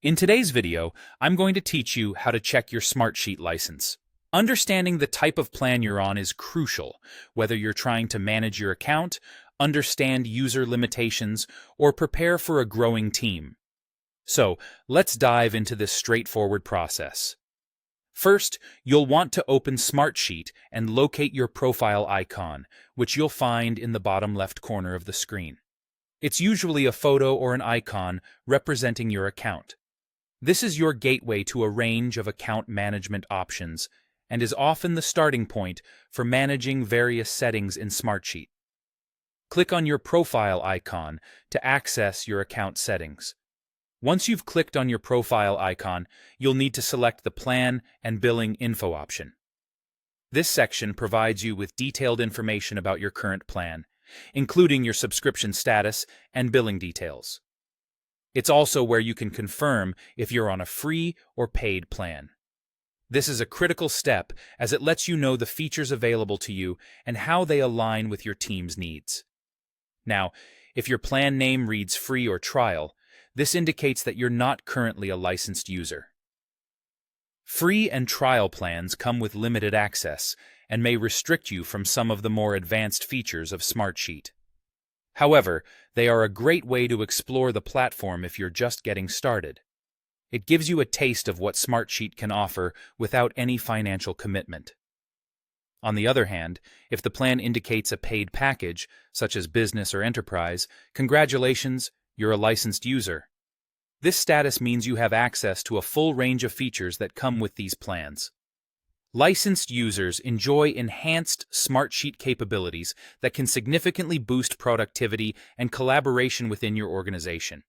In today's video, I'm going to teach you how to check your Smartsheet license. Understanding the type of plan you're on is crucial, whether you're trying to manage your account, understand user limitations, or prepare for a growing team. So, let's dive into this straightforward process. First, you'll want to open Smartsheet and locate your profile icon, which you'll find in the bottom left corner of the screen. It's usually a photo or an icon representing your account. This is your gateway to a range of account management options and is often the starting point for managing various settings in Smartsheet. Click on your profile icon to access your account settings. Once you've clicked on your profile icon, you'll need to select the Plan and Billing Info option. This section provides you with detailed information about your current plan, including your subscription status and billing details. It's also where you can confirm if you're on a free or paid plan. This is a critical step as it lets you know the features available to you and how they align with your team's needs. Now, if your plan name reads free or trial, this indicates that you're not currently a licensed user. Free and trial plans come with limited access and may restrict you from some of the more advanced features of Smartsheet. However, they are a great way to explore the platform if you're just getting started. It gives you a taste of what Smartsheet can offer without any financial commitment. On the other hand, if the plan indicates a paid package, such as business or enterprise, congratulations, you're a licensed user. This status means you have access to a full range of features that come with these plans. Licensed users enjoy enhanced Smartsheet capabilities that can significantly boost productivity and collaboration within your organization.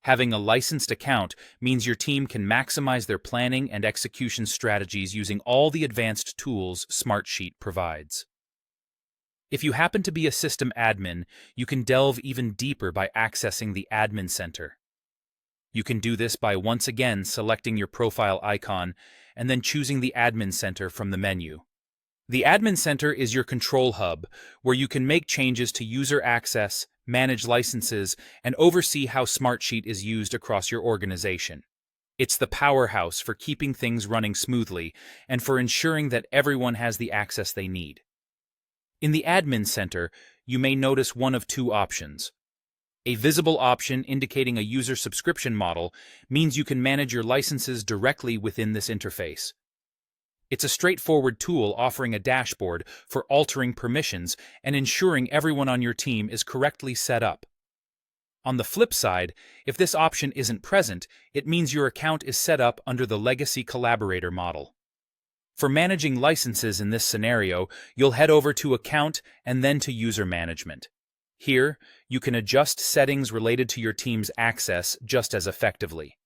Having a licensed account means your team can maximize their planning and execution strategies using all the advanced tools Smartsheet provides. If you happen to be a system admin, you can delve even deeper by accessing the Admin Center. You can do this by once again selecting your profile icon and then choosing the Admin Center from the menu. The Admin Center is your control hub, where you can make changes to user access, manage licenses, and oversee how Smartsheet is used across your organization. It's the powerhouse for keeping things running smoothly and for ensuring that everyone has the access they need. In the Admin Center, you may notice one of two options. A visible option indicating a user subscription model means you can manage your licenses directly within this interface. It's a straightforward tool offering a dashboard for altering permissions and ensuring everyone on your team is correctly set up. On the flip side, if this option isn't present, it means your account is set up under the Legacy Collaborator model. For managing licenses in this scenario, you'll head over to Account and then to User Management. Here, you can adjust settings related to your team's access just as effectively.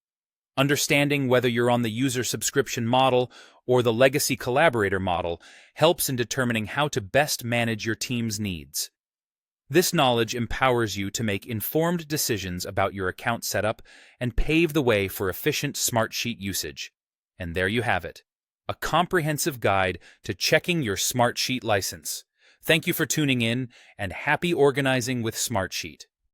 Understanding whether you're on the user subscription model or the Legacy Collaborator model helps in determining how to best manage your team's needs. This knowledge empowers you to make informed decisions about your account setup and pave the way for efficient Smartsheet usage. And there you have it, a comprehensive guide to checking your Smartsheet license. Thank you for tuning in, and happy organizing with Smartsheet.